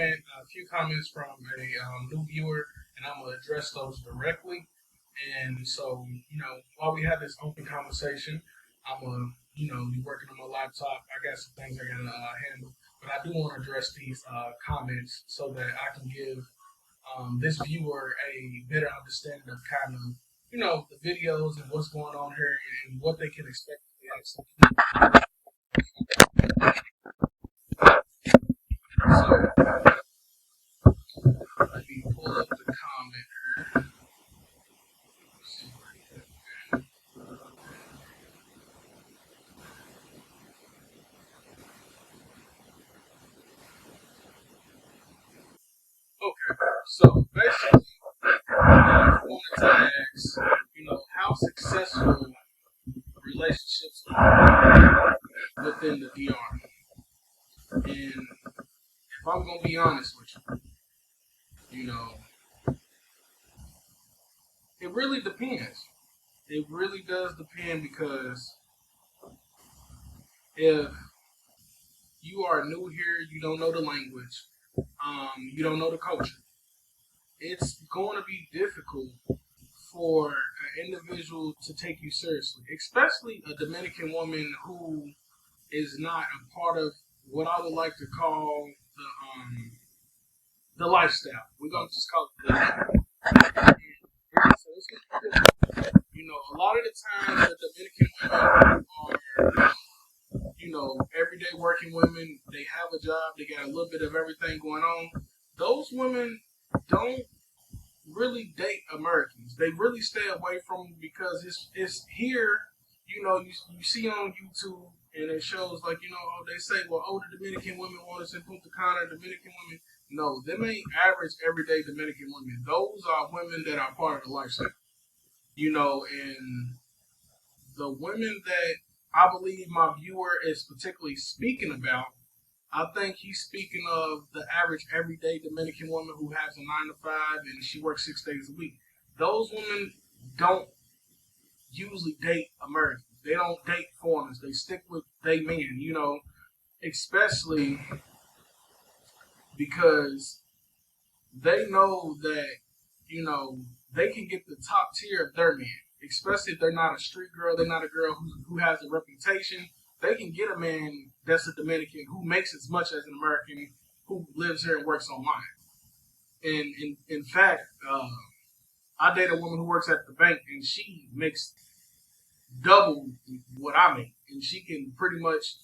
a few comments from a new viewer, and I'm gonna address those directly. And so, while we have this open conversation, I'm gonna, be working on my laptop. I got some things I gotta handle, but I do want to address these comments so that I can give this viewer a better understanding of kind of, the videos and what's going on here and what they can expect to be actually. So let me pull up the comment. Okay, so basically, I wanted to ask, how successful relationships are within the DR. And if I'm gonna be honest with you, it really depends. It really does depend because if you are new here, you don't know the language, you don't know the culture, it's going to be difficult for an individual to take you seriously, especially a Dominican woman who is not a part of what I would like to call the lifestyle. We're gonna just call it the so it's a lot of the time the Dominican women are, everyday working women. They have a job. They got a little bit of everything going on. Those women don't really date Americans. They really stay away from them because it's here. You see on YouTube and it shows like they say, well, older Dominican women want us in Punta Cana. Dominican women, no, them ain't average everyday Dominican women. Those are women that are part of the lifestyle. And the women that I believe my viewer is particularly speaking about, I think he's speaking of the average everyday Dominican woman who has a 9 to 5 and she works 6 days a week. Those women don't usually date Americans. They don't date foreigners. They stick with they men, especially because they know that, they can get the top tier of their man, especially if they're not a street girl, they're not a girl who has a reputation. They can get a man that's a Dominican who makes as much as an American who lives here and works online. And in fact, I date a woman who works at the bank and she makes double what I make. And she can pretty much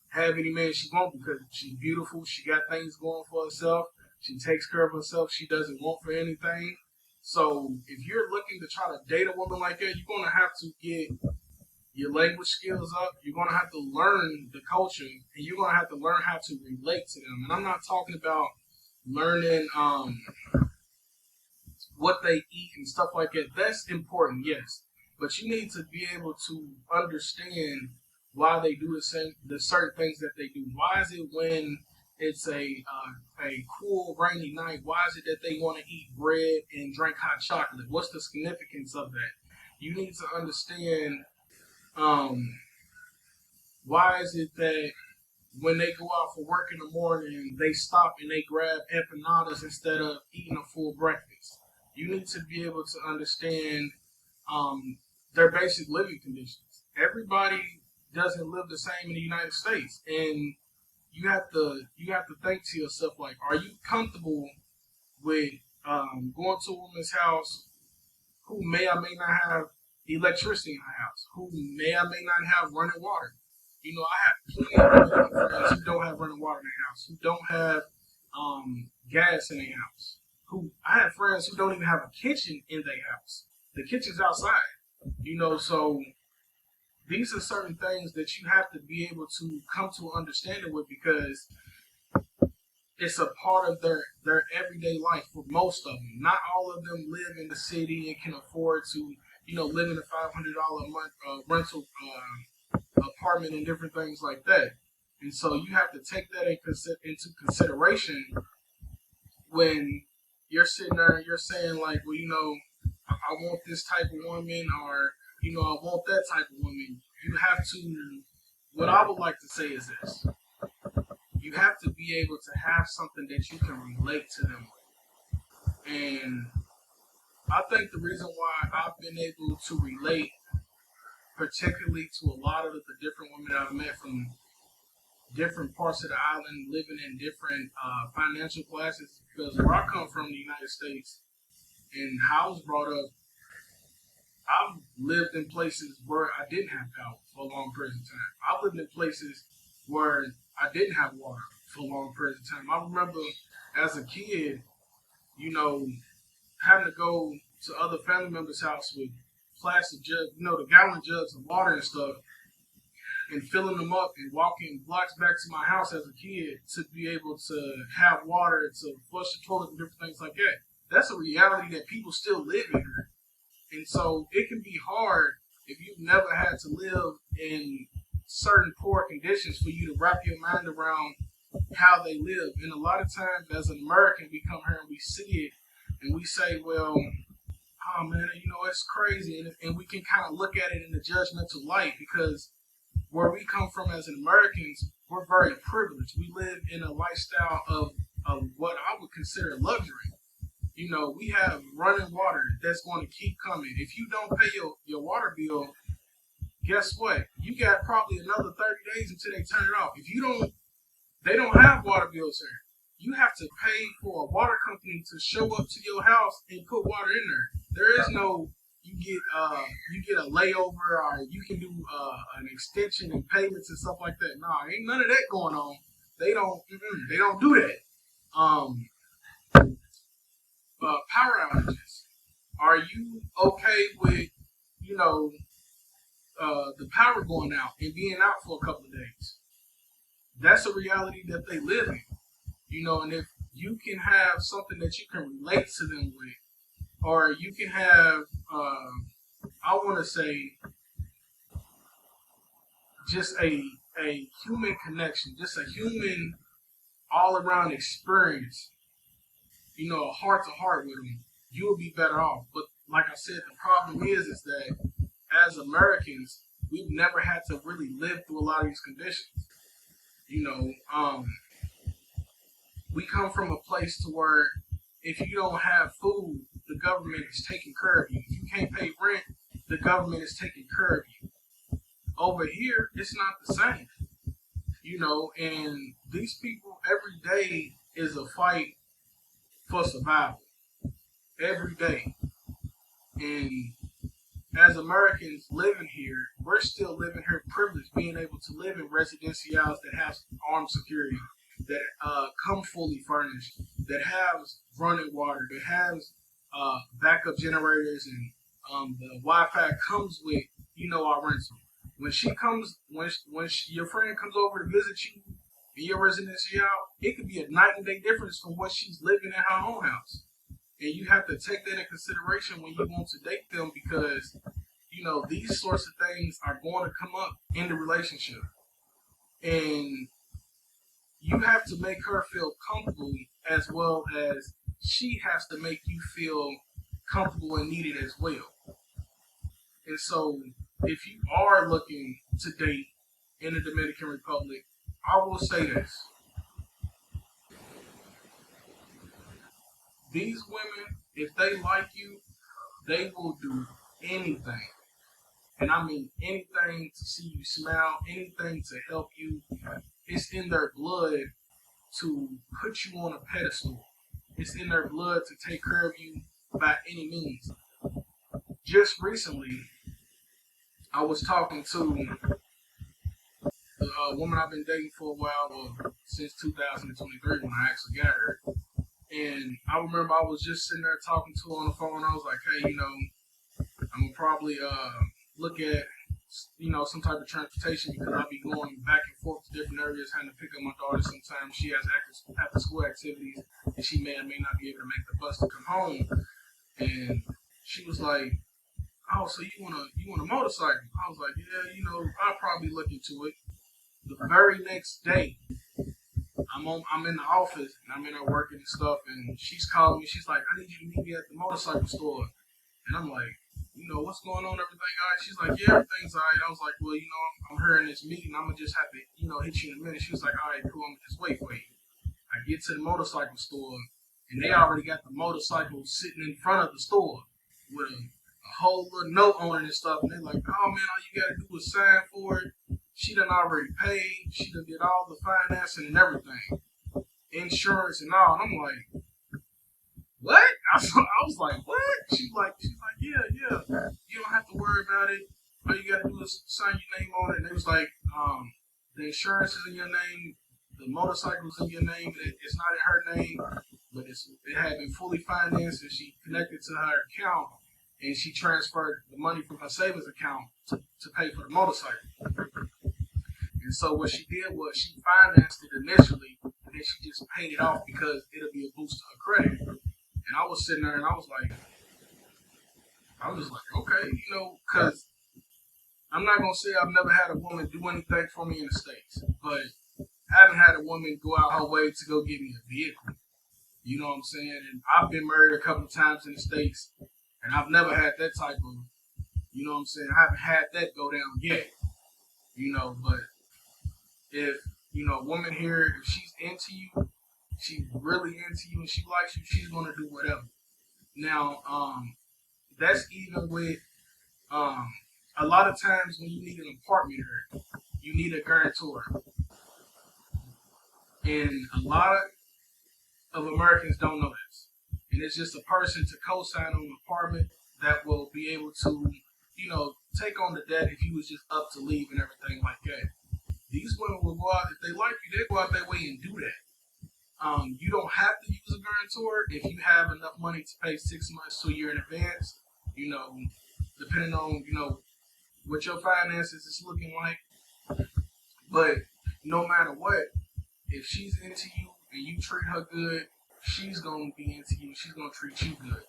have any man she wants because she's beautiful. She got things going for herself. She takes care of herself. She doesn't want for anything. So if you're looking to try to date a woman like that, you're going to have to get your language skills up. You're going to have to learn the culture, and you're going to have to learn how to relate to them. And I'm not talking about learning what they eat and stuff like that. That's important, yes, but you need to be able to understand why they do the certain things that they do. Why is it when it's a cool rainy night? Why is it that they want to eat bread and drink hot chocolate? What's the significance of that? You need to understand um, why is it that when they go out for work in the morning, they stop and they grab empanadas instead of eating a full breakfast? You need to be able to understand um, their basic living conditions. Everybody doesn't live the same in the United States, and you have to think to yourself like, are you comfortable with going to a woman's house who may or may not have electricity in her house, who may or may not have running water? I have plenty of friends who don't have running water in their house, who don't have gas in their house. I have friends who don't even have a kitchen in their house. The kitchen's outside. So these are certain things that you have to be able to come to an understanding with because it's a part of their everyday life for most of them. Not all of them live in the city and can afford to live in a $500 a month rental apartment and different things like that. And so you have to take that into consideration when you're sitting there and you're saying like, well, I want this type of woman, or I want that type of woman. You have to. What I would like to say is this: you have to be able to have something that you can relate to them with. And I think the reason why I've been able to relate particularly to a lot of the different women I've met from different parts of the island, living in different financial classes, because where I come from, the United States, and how I was brought up, I've lived in places where I didn't have power for long periods of time. I've lived in places where I didn't have water for long periods of time. I remember as a kid, you know, having to go to other family members' house with plastic jugs, the gallon jugs of water and stuff, and filling them up and walking blocks back to my house as a kid to be able to have water to flush the toilet and different things like that. That's a reality that people still live in here. And so it can be hard if you've never had to live in certain poor conditions for you to wrap your mind around how they live. And a lot of times as an American, we come here and we see it and we say, well, oh man, it's crazy. And we can kind of look at it in a judgmental light because where we come from as Americans, we're very privileged. We live in a lifestyle of what I would consider luxury. We have running water that's going to keep coming. If you don't pay your water bill, guess what? You got probably another 30 days until they turn it off. They don't have water bills here. You have to pay for a water company to show up to your house and put water in there. There is no you get a layover or you can do an extension and payments and stuff like that. Nah, ain't none of that going on. They don't do that. Power outages. Are you okay with the power going out and being out for a couple of days? That's a reality that they live in. And if you can have something that you can relate to them with, or you can have, I want to say, just a human connection, just a human all-around experience, a heart-to-heart with them, you will be better off. But like I said, the problem is that as Americans, we've never had to really live through a lot of these conditions. We come from a place to where if you don't have food, the government is taking care of you. If you can't pay rent, the government is taking care of you. Over here, it's not the same. And these people, every day is a fight for survival. Every day. And as Americans living here, we're still living here privileged, being able to live in residencials that have armed security, that come fully furnished, that has running water, that has backup generators, and the Wi-Fi comes with, our rental. When your friend comes over to visit you in your residencial, it could be a night and day difference from what she's living in her own house. And you have to take that in consideration when you want to date them because, these sorts of things are going to come up in the relationship. And you have to make her feel comfortable as well as she has to make you feel comfortable and needed as well. And so if you are looking to date in the Dominican Republic, I will say this. These women, if they like you, they will do anything. And I mean anything to see you smile, anything to help you. It's in their blood to put you on a pedestal. It's in their blood to take care of you by any means. Just recently, I was talking to a woman I've been dating for a while, since 2023 when I actually got her. And I remember I was just sitting there talking to her on the phone. I was like, hey, I'm going to probably look at, some type of transportation because I'll be going back and forth to different areas, having to pick up my daughter sometimes. She has after school activities and she may or may not be able to make the bus to come home. And she was like, oh, so you want a motorcycle? I was like, yeah, I'll probably look into it. The very next day, I'm in the office and I'm in there working and stuff, and she's calling me. She's like, I need you to meet me at the motorcycle store. And I'm like, what's going on? Everything all right? She's like, yeah, everything's all right. I was like, well, I'm here in this meeting. I'm gonna just have to, hit you in a minute. She was like, all right, cool. I'm gonna just wait for you. I get to the motorcycle store, and they already got the motorcycle sitting in front of the store with a whole little note on it and stuff. And they're like, oh man, all you gotta do is sign for it. She done already paid. She done did all the financing and everything, insurance and all. And I'm like, what? I was like, what? She's like, yeah. You don't have to worry about it. All you gotta do is sign your name on it. And it was like, the insurance is in your name, the motorcycle's in your name. It's not in her name, but it had been fully financed, and she connected to her account, and she transferred the money from her savings account to pay for the motorcycle. And so what she did was she financed it initially, and then she just paid it off because it'll be a boost to her credit. And I was sitting there, and I was just like, okay, because I'm not gonna say I've never had a woman do anything for me in the States, but I haven't had a woman go out her way to go get me a vehicle. You know what I'm saying? And I've been married a couple of times in the States, and I've never had that type of, you know what I'm saying? I haven't had that go down yet. But if, a woman here, if she's into you, she's really into you and she likes you, she's gonna do whatever. Now, that's even with a lot of times when you need an apartment here, you need a guarantor. And a lot of Americans don't know this. And it's just a person to co-sign on an apartment that will be able to, take on the debt if you was just up to leave and everything like that. These women will go out, if they like you, they go out their way and do that. You don't have to use a guarantor if you have enough money to pay 6 months to a year in advance, depending on, what your finances is looking like. But no matter what, if she's into you and you treat her good, she's gonna be into you. She's gonna treat you good.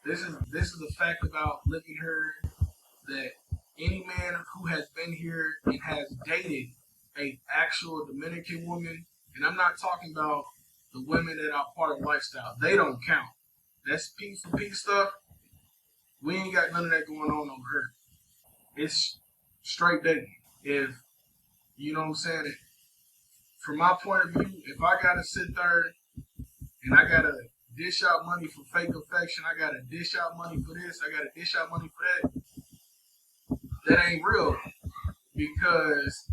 This is a fact about living here, that any man who has been here and has dated a actual Dominican woman, and I'm not talking about the women that are part of lifestyle. They don't count. That's piece for piece stuff. We ain't got none of that going on over here. It's straight dating. If you know what I'm saying. From my point of view, if I gotta sit there and I gotta dish out money for fake affection, I gotta dish out money for this, I gotta dish out money for that ain't real. Because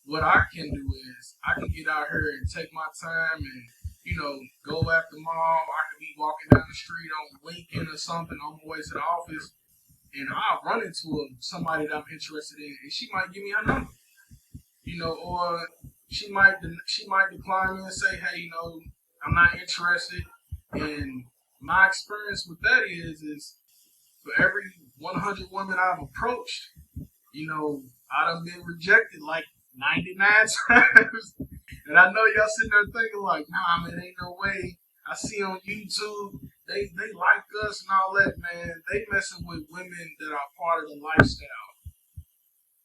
what I can do is I can get out here and take my time and, go at the mall. I could be walking down the street on Lincoln or something on my way to the office, and I'll run into somebody that I'm interested in, and she might give me her number. Or she might decline me and say, hey, I'm not interested. And my experience with that is for every 100 women I've approached, I done been rejected like 99 times. And I know y'all sitting there thinking like, nah, man, ain't no way. I see on YouTube, they like us and all that, man. They messing with women that are part of the lifestyle.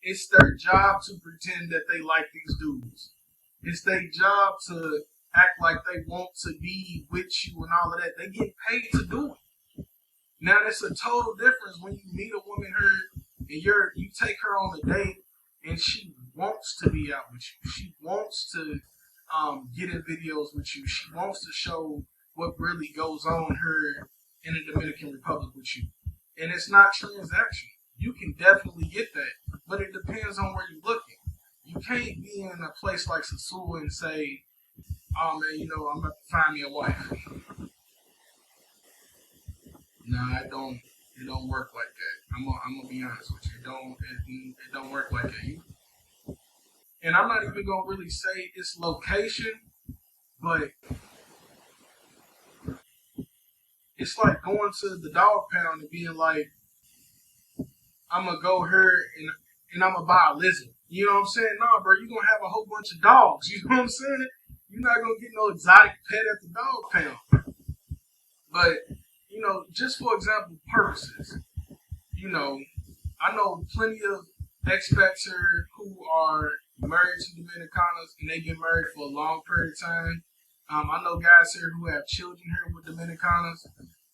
It's their job to pretend that they like these dudes. It's their job to act like they want to be with you and all of that. They get paid to do it. Now, it's a total difference when you meet a woman here and you take her on a date and she wants to be out with you. She wants to get in videos with you. She wants to show what really goes on here in the Dominican Republic with you. And it's not transactional. You can definitely get that, but it depends on where you're looking. You can't be in a place like Sasua and say, oh man, I'm about to find me a wife. Nah, it don't work like that. I'm gonna be honest with you. It don't work like that. And I'm not even gonna really say its location, but it's like going to the dog pound and being like, I'm gonna go here and I'm gonna buy a lizard. You know what I'm saying? Nah, bro, you're gonna have a whole bunch of dogs. You know what I'm saying? You're not gonna get no exotic pet at the dog pound. But, just for example purposes, I know plenty of expats here who are married to Dominicanas and they've been married for a long period of time. I know guys here who have children here with Dominicanas,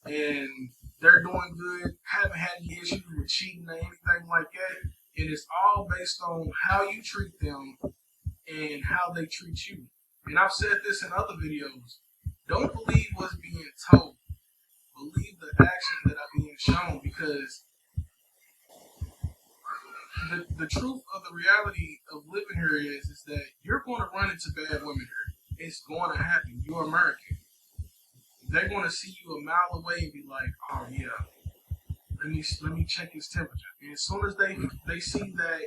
and they're doing good, haven't had any issues with cheating or anything like that. And it's all based on how you treat them and how they treat you. And I've said this in other videos. Don't believe what's being told. Believe the actions that are being shown, because the truth of the reality of living here is that you're going to run into bad women here. It's going to happen. You're American. They're going to see you a mile away and be like, oh yeah, let me check his temperature. And as soon as they see that,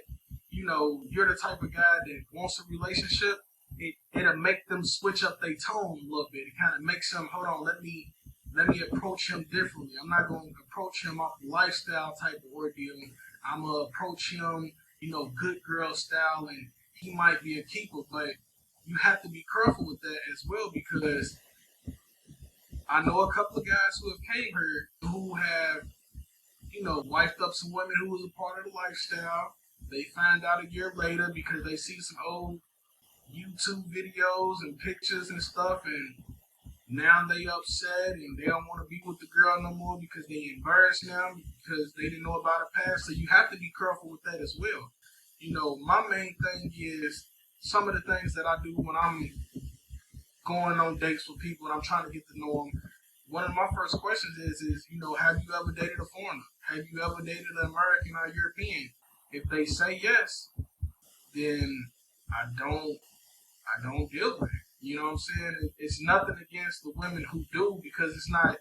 you know, you're the type of guy that wants a relationship, it'll make them switch up their tone a little bit. It kind of makes them, hold on, let me approach him differently. I'm not going to approach him off the lifestyle type of ordeal. I'm gonna approach him, you know, good girl style, and he might be a keeper, but you have to be careful with that as well, because I know a couple of guys who have came here who have, you know, wifed up some women who was a part of the lifestyle. They find out a year later because they see some old YouTube videos and pictures and stuff, and now they upset and they don't want to be with the girl no more because they embarrassed them because they didn't know about her past. So you have to be careful with that as well. You know, my main thing is some of the things that I do when I'm going on dates with people and I'm trying to get to know them. One of my first questions is, you know, have you ever dated a foreigner? Have you ever dated an American or European? If they say yes, then I don't deal with it. You know what I'm saying? It's nothing against the women who do, because it's not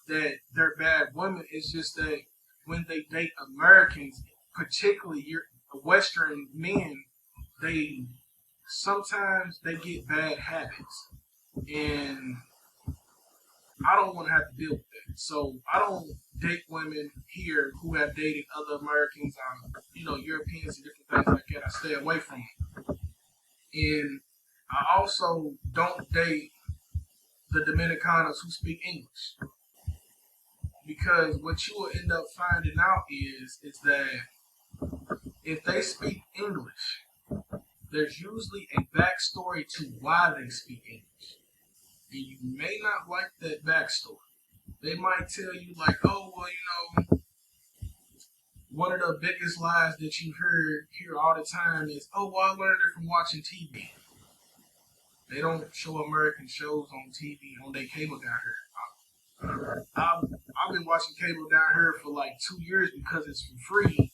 that they're bad women. It's just that when they date Americans, particularly your Western men, they sometimes they get bad habits, and I don't want to have to deal with that. So I don't date women here who have dated other Americans, you know, Europeans and different things like that. I stay away from them. And I also don't date the Dominicanos who speak English, because what you will end up finding out is that if they speak English, there's usually a backstory to why they speak English, and you may not like that backstory. They might tell you like, oh well, you know, one of the biggest lies that you hear all the time is, oh well, I learned it from watching TV. They don't show American shows on TV on their cable down here. I've been watching cable down here for like 2 years because it's for free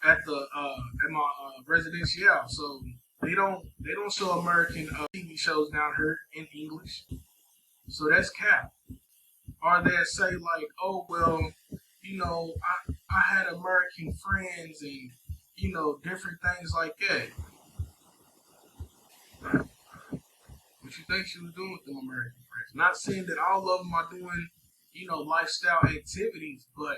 at my residential. So they don't show American TV shows down here in English. So that's cap. Or they say like, oh well, you know, I had American friends and you know different things like that. What you think she was doing with them American friends? Not saying that all of them are doing, you know, lifestyle activities, but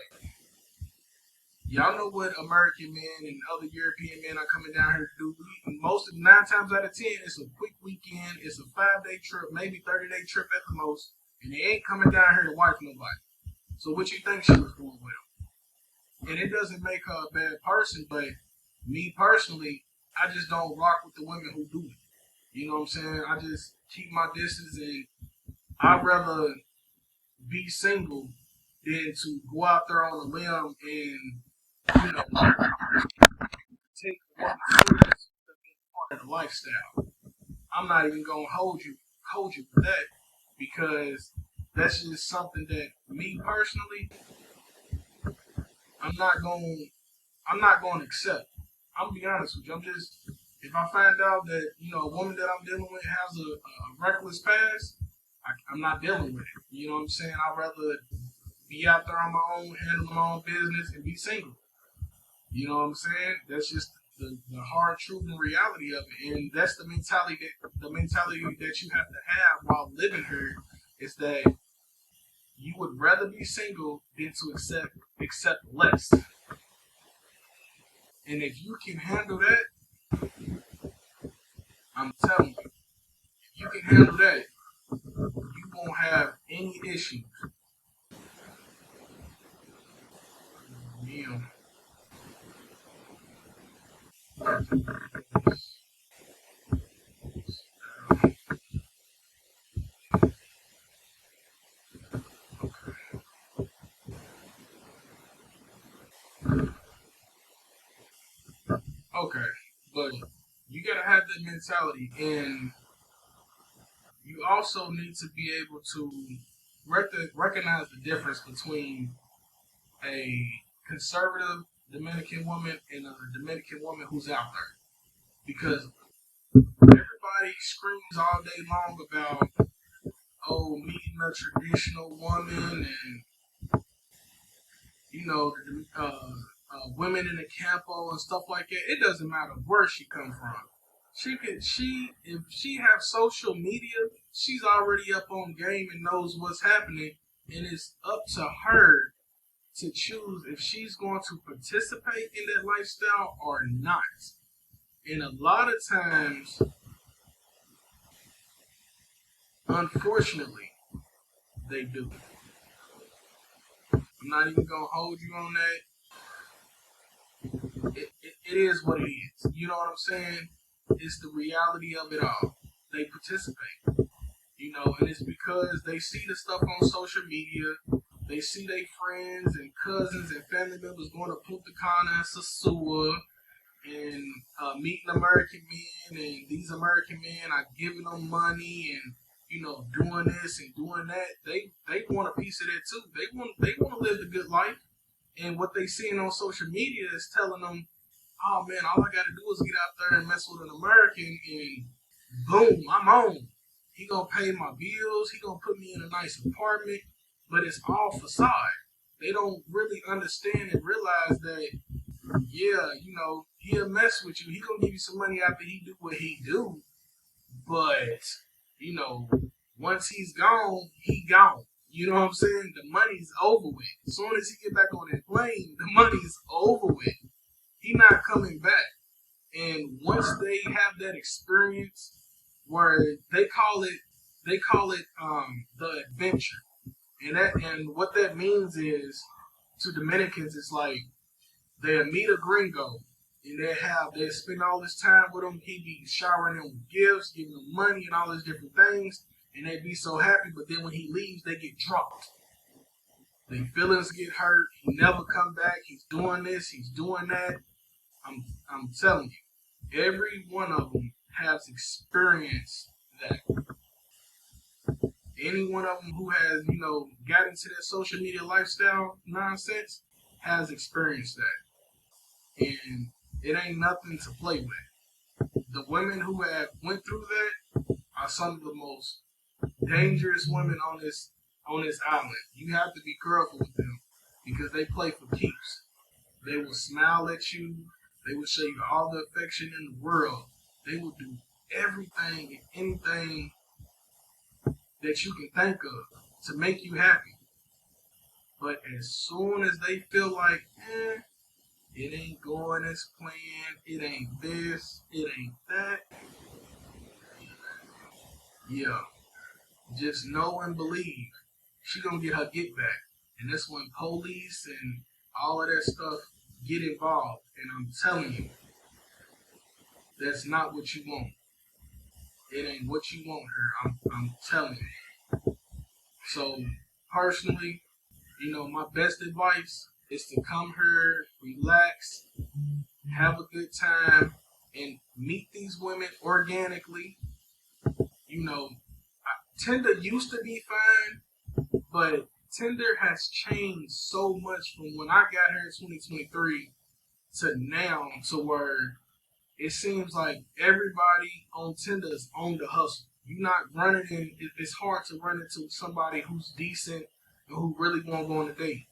y'all know what American men and other European men are coming down here to do. Most of 9 times out of 10, it's a quick weekend. It's a 5-day trip, maybe 30-day trip at the most, and they ain't coming down here to wife nobody. So what you think she was doing with them? And it doesn't make her a bad person, but me personally, I just don't rock with the women who do it. You know what I'm saying? I just keep my distance, and I'd rather be single than to go out there on a limb and, you know, take one serious part of the lifestyle. I'm not even gonna hold you for that, because that's just something that me personally, I'm not going I'm not going to accept. I'm gonna be honest with you. I'm just, if I find out that you know a woman that I'm dealing with has a reckless past, I'm not dealing with it. You know what I'm saying? I'd rather be out there on my own, handle my own business, and be single. You know what I'm saying? That's just the hard truth and reality of it, and that's the mentality that you have to have while living here, is that you would rather be single than to accept less. And if you can handle that, I'm telling you, if you can handle that, you won't have any issues. You know, Okay, but you gotta have that mentality, and you also need to be able to recognize the difference between a conservative Dominican woman and a Dominican woman who's out there. Because everybody screams all day long about, oh, meeting a traditional woman and, women in the campo and stuff like that. It doesn't matter where she come from. If she have social media, she's already up on game and knows what's happening, and it's up to her to choose if she's going to participate in that lifestyle or not. And a lot of times, unfortunately, they do. I'm not even gonna hold you on that. It is what it is. You know what I'm saying? It's the reality of it all. They participate. And it's because they see the stuff on social media. They see their friends and cousins and family members going to Punta Cana and Sasua and meeting American men, and these American men are giving them money and doing this and doing that. They want a piece of that too. They want to live the good life, and what they seeing on social media is telling them, oh man, all I got to do is get out there and mess with an American, and boom, I'm on. He gonna pay my bills. He gonna put me in a nice apartment, but it's all facade. They don't really understand and realize that, yeah, he'll mess with you. He gonna give you some money after he do what he do, but you know, once he's gone, he gone. You know what I'm saying? The money's over with. As soon as he get back on that plane, the money's over with. He not coming back. And once they have that experience, where they call it the adventure, and what that means is, to Dominicans, it's like they'll meet a gringo and they spend all this time with him. He be showering them with gifts, giving them money and all these different things, and they be so happy. But then when he leaves, they get drunk. Their feelings get hurt. He never come back. He's doing this. He's doing that. I'm telling you, every one of them has experienced that. Any one of them who has got into that social media lifestyle nonsense has experienced that, and it ain't nothing to play with. The women who have went through that are some of the most dangerous women on this island. You have to be careful with them because they play for keeps. They will smile at you. They will show you all the affection in the world. They will do everything and anything that you can think of to make you happy. But as soon as they feel like, it ain't going as planned, it ain't this, it ain't that, yeah, just know and believe she gonna get her get back. And that's when police and all of that stuff get involved. And I'm telling you, that's not what you want. It ain't what you want her. I'm telling you. So personally, my best advice is to come here, relax, have a good time, and meet these women organically. Tinder used to be fine, but Tinder has changed so much from when I got here in 2023 to now, to where it seems like everybody on Tinder is on the hustle. You're not running in. It's hard to run into somebody who's decent and who really want to go on a date.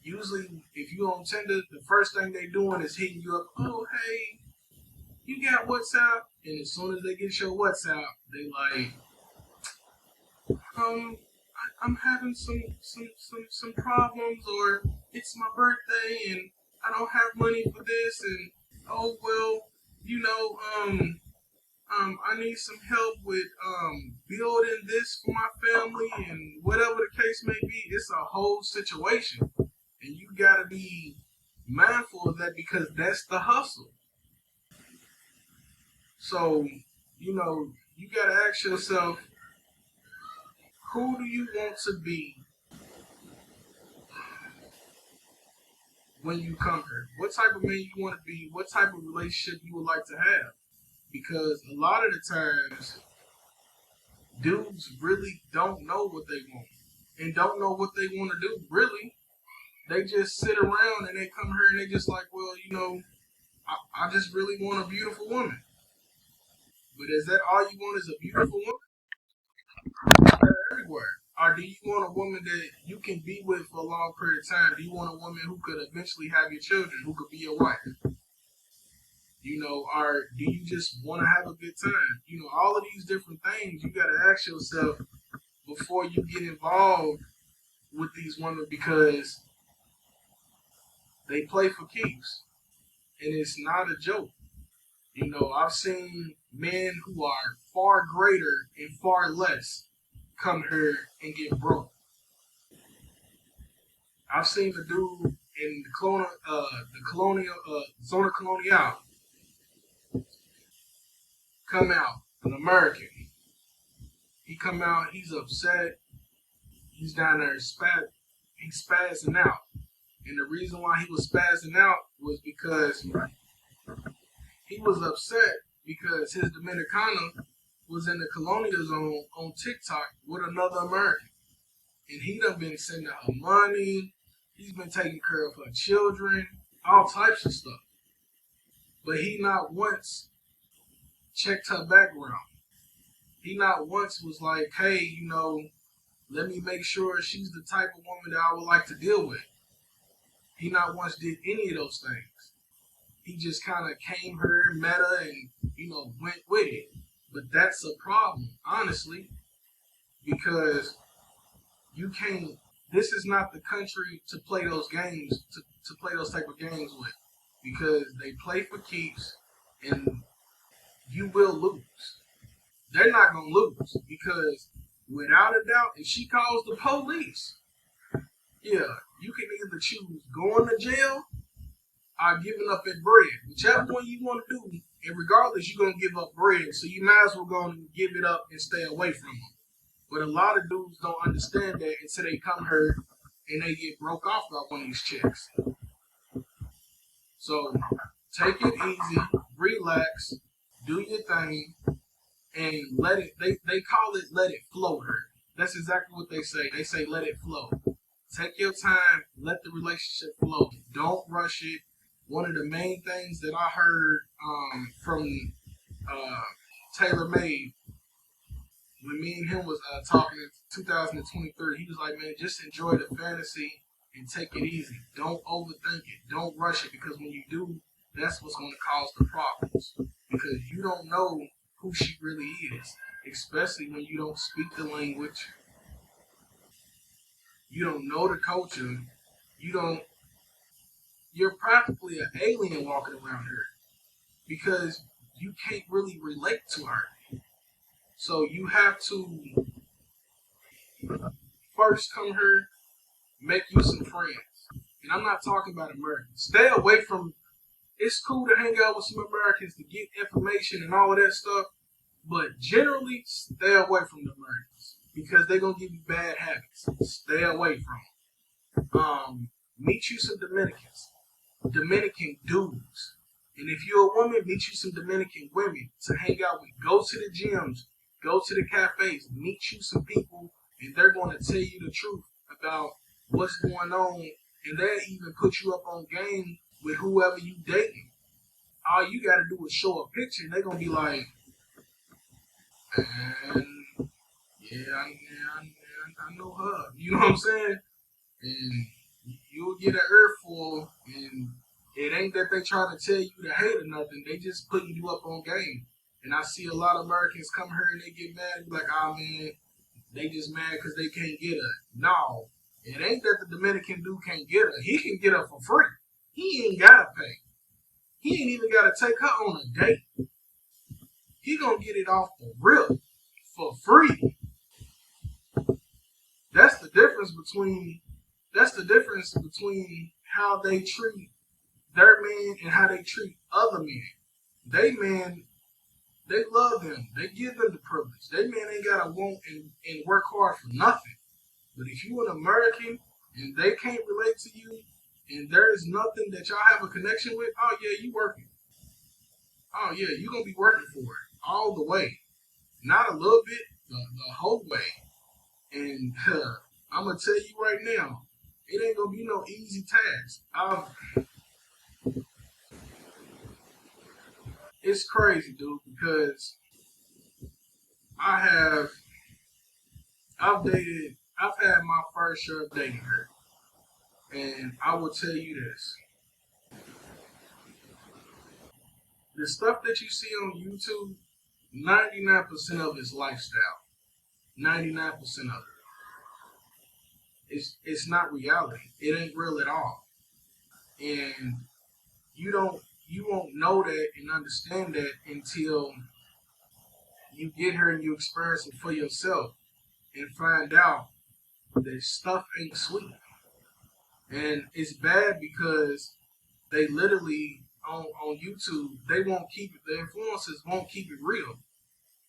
Usually, if you on Tinder, the first thing they doing is hitting you up. Oh, hey, you got WhatsApp? And as soon as they get your WhatsApp, they like, I'm having some problems, or it's my birthday and I don't have money for this, and oh well, you know, I need some help with building this for my family, and whatever the case may be. It's a whole situation, and you gotta be mindful of that because that's the hustle. So, you gotta ask yourself, who do you want to be when you come here? What type of man you want to be? What type of relationship you would like to have? Because a lot of the times, dudes really don't know what they want and don't know what they want to do. Really, they just sit around and they come here and they just like, well, I just really want a beautiful woman. But is that all you want? Is a beautiful woman? Everywhere. Or do you want a woman that you can be with for a long period of time? Do you want a woman who could eventually have your children, who could be your wife? Or do you just want to have a good time? All of these different things you got to ask yourself before you get involved with these women because they play for keeps. And it's not a joke. I've seen men who are far greater and far less come here and get broke. I've seen the dude in the Zona Colonial come out, an American. He come out, he's upset, he's down there he's spazzing out. And the reason why he was spazzing out was because he was upset because his Dominicana was in the colonial zone on TikTok with another American. And he done been sending her money, he's been taking care of her children, all types of stuff. But he not once checked her background. He not once was like, hey, let me make sure she's the type of woman that I would like to deal with. He not once did any of those things. He just kind of came here, met her, and, went with it. But that's a problem, honestly, because you can't, this is not the country to play those games, to play those type of games with, because they play for keeps, and you will lose. They're not going to lose, because without a doubt, if she calls the police, yeah, you can either choose going to jail or giving up that bread. Whichever one you want to do, and regardless, you're going to give up bread. So you might as well go and give it up and stay away from them. But a lot of dudes don't understand that until they come here and they get broke off by one of these chicks. So take it easy, relax, do your thing, and let it, they call it let it flow here. That's exactly what they say. They say let it flow. Take your time, let the relationship flow. Don't rush it. One of the main things that I heard from Taylor Made when me and him was talking in 2023, he was like, man, just enjoy the fantasy and take it easy. Don't overthink it. Don't rush it, because when you do, that's what's going to cause the problems. Because you don't know who she really is, especially when you don't speak the language. You don't know the culture. You're practically an alien walking around here because you can't really relate to her. So you have to first come here, make you some friends. And I'm not talking about Americans. Stay away from, it's cool to hang out with some Americans to get information and all of that stuff, but generally stay away from the Americans because they're going to give you bad habits. Stay away from them. Meet you some Dominicans, Dominican dudes. And if you're a woman, meet you some Dominican women to hang out with. Go to the gyms, go to the cafes, meet you some people, and they're going to tell you the truth about what's going on. And they'll even put you up on game with whoever you dating. All you got to do is show a picture, and they're going to be like, and I know her. You know what I'm saying? And you'll get an earful, and it ain't that they trying to tell you to hate or nothing. They just putting you up on game. And I see a lot of Americans come here and they get mad and be like, oh man, they just mad because they can't get her. No, it ain't that the Dominican dude can't get her. He can get her for free. He ain't got to pay. He ain't even got to take her on a date. He gonna get it off the rip for free. That's the difference between how they treat their man and how they treat other men. They love them. They give them the privilege. They man ain't gotta want and work hard for nothing. But if you an American and they can't relate to you and there is nothing that y'all have a connection with, oh yeah, you working. Oh yeah, you gonna be working for it all the way, not a little bit, the whole way. And I'm gonna tell you right now, it ain't gonna be no easy task. It's crazy, dude, because I have I've had my first share of dating her, and I will tell you this: the stuff that you see on YouTube, 99% of it's lifestyle. 99% of it's not reality. It ain't real at all, and you won't know that and understand that until you get her and you experience it for yourself and find out that stuff ain't sweet. And it's bad because they literally on YouTube they won't keep it. The influencers won't keep it real.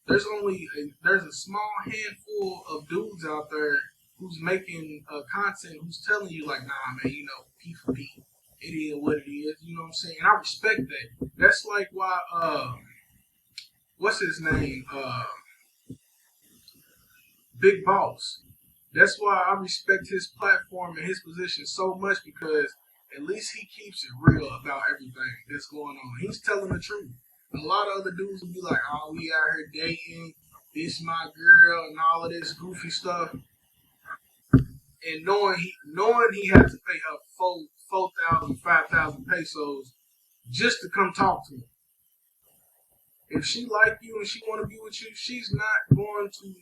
There's a small handful of dudes out there who's making content who's telling you like, nah, man, P for P. It is what it is. You know what I'm saying? And I respect that. That's like why what's his name? Big Boss. That's why I respect his platform and his position so much because at least he keeps it real about everything that's going on. He's telling the truth. A lot of other dudes will be like, "Oh, we out here dating, this my girl, and all of this goofy stuff," and knowing he had to pay her 4,000, 5,000 pesos just to come talk to him. If she like you and she want to be with you, she's not going to.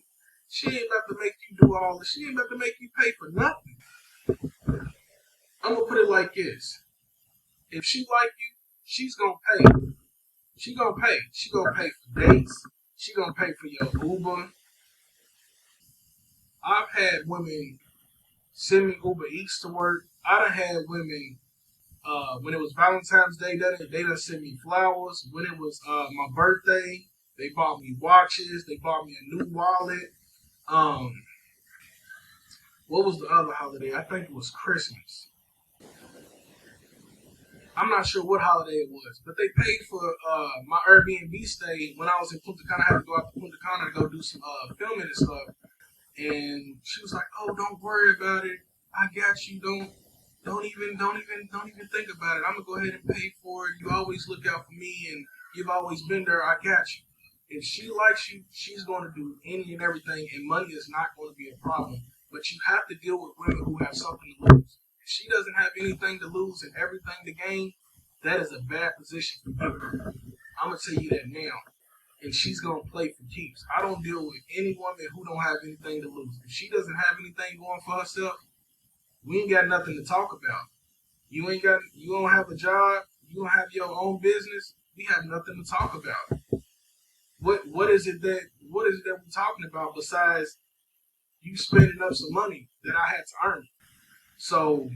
She ain't about to make you do all this. She ain't about to make you pay for nothing. I'm gonna put it like this: if she like you, she's gonna pay. She gonna pay. She gonna pay for dates. She gonna pay for your Uber. I've had women send me Uber Eats to work. I done had women when it was Valentine's Day, they done sent me flowers. When it was my birthday, they bought me watches. They bought me a new wallet. Um, what was the other holiday? I think it was Christmas. I'm not sure what holiday it was, but they paid for my Airbnb stay when I was in Punta Cana. I had to go out to Punta Cana to go do some filming and stuff. And she was like, "Oh, don't worry about it. I got you. Don't even think about it. I'm gonna go ahead and pay for it. You always look out for me, and you've always been there. I got you. If she likes you, she's going to do any and everything, and money is not going to be a problem. But you have to deal with women who have something to lose. If she doesn't have anything to lose and everything to gain, that is a bad position for you. I'm gonna tell you that now. And she's gonna play for keeps. I don't deal with any woman who don't have anything to lose. If she doesn't have anything going for herself, we ain't got nothing to talk about. You don't have a job, you don't have your own business, we have nothing to talk about. What is it that we're talking about besides you spending up some money that I had to earn? So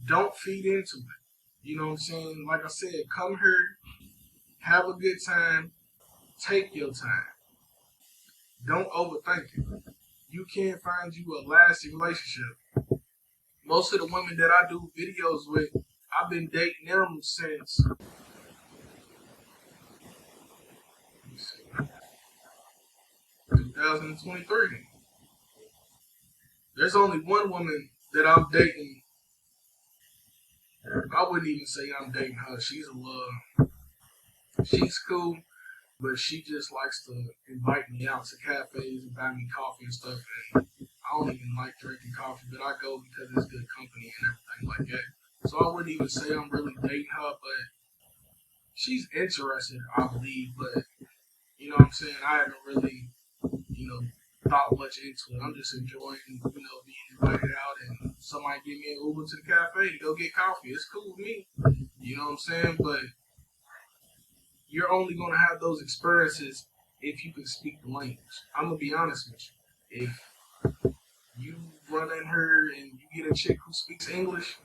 don't feed into it. You know what I'm saying? Like I said, come here, have a good time, take your time. Don't overthink it. You can't find you a lasting relationship. Most of the women that I do videos with, I've been dating them since 2023. There's only one woman that I'm dating. I wouldn't even say I'm dating her. She's cool, but she just likes to invite me out to cafes and buy me coffee and stuff. And I don't even like drinking coffee, but I go because it's good company and everything like that. So I wouldn't even say I'm really dating her, but she's interested, I believe. But you know what I'm saying? I haven't really, you know, thought much into it. I'm just enjoying, being invited out and somebody give me an Uber to the cafe to go get coffee. It's cool with me. You know what I'm saying? But you're only going to have those experiences if you can speak the language. I'm going to be honest with you. If you run in her and you get a chick who speaks English,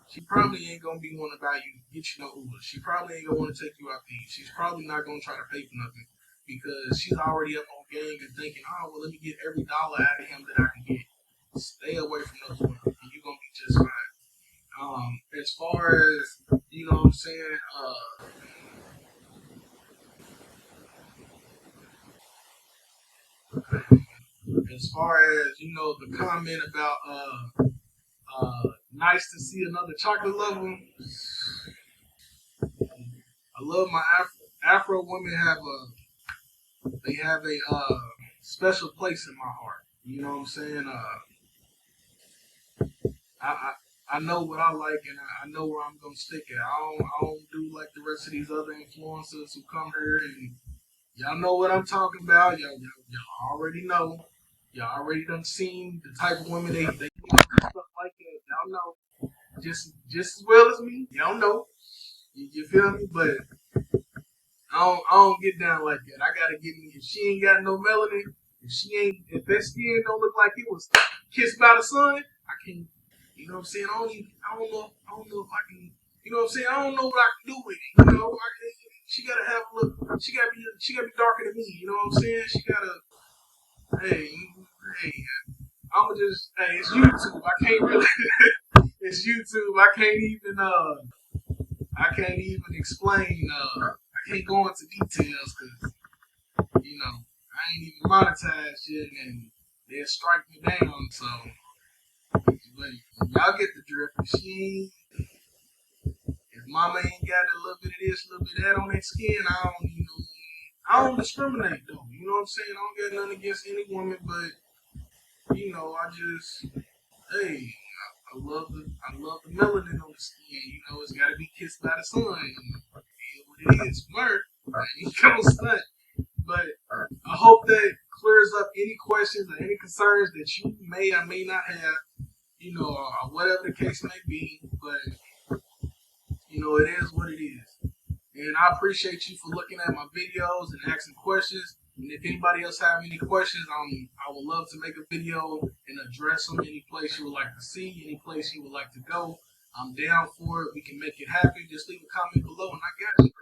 she probably ain't gonna be wanting to buy you, get you no Uber. She probably ain't gonna want to take you out to eat. She's probably not gonna try to pay for nothing because she's already up on game and thinking, oh well, let me get every dollar out of him that I can get. Stay away from those women, and you're gonna be just fine. As far as you know, what I'm saying, as far as you know, the comment about nice to see another chocolate lover. I love my Afro women have a special place in my heart. You know what I'm saying? I, I know what I like and I know where I'm gonna stick at. I don't do like the rest of these other influencers who come here and y'all know what I'm talking about. Y'all already know. Y'all already done seen the type of women they stuff like that. Y'all know just as well as me. Y'all know. You feel me? But I don't get down like that. I gotta get me if she ain't got no melanin, if that skin don't look like it was kissed by the sun, I can't. You know what I'm saying? I don't know if I can. You know what I'm saying? I don't know what I can do with it. You know, she gotta have a look. She gotta be darker than me. You know what I'm saying? She gotta. Hey, hey. It's YouTube. I can't really. It's YouTube. I can't even explain. I can't go into details because I ain't even monetized yet, and they'll strike me down. So, but y'all get the drift. If mama ain't got a little bit of this, a little bit of that on their skin, I don't discriminate though. You know what I'm saying? I don't got nothing against any woman, but I just, hey, I love the melanin on the skin. It's got to be kissed by the sun. What it is, work. I ain't gonna stunt. But I hope that clears up any questions or any concerns that you may or may not have, or whatever the case may be. But, it is what it is. And I appreciate you for looking at my videos and asking questions. And if anybody else have any questions, I would love to make a video and address them. Any place you would like to see, any place you would like to go, I'm down for it. We can make it happen. Just leave a comment below and I got you.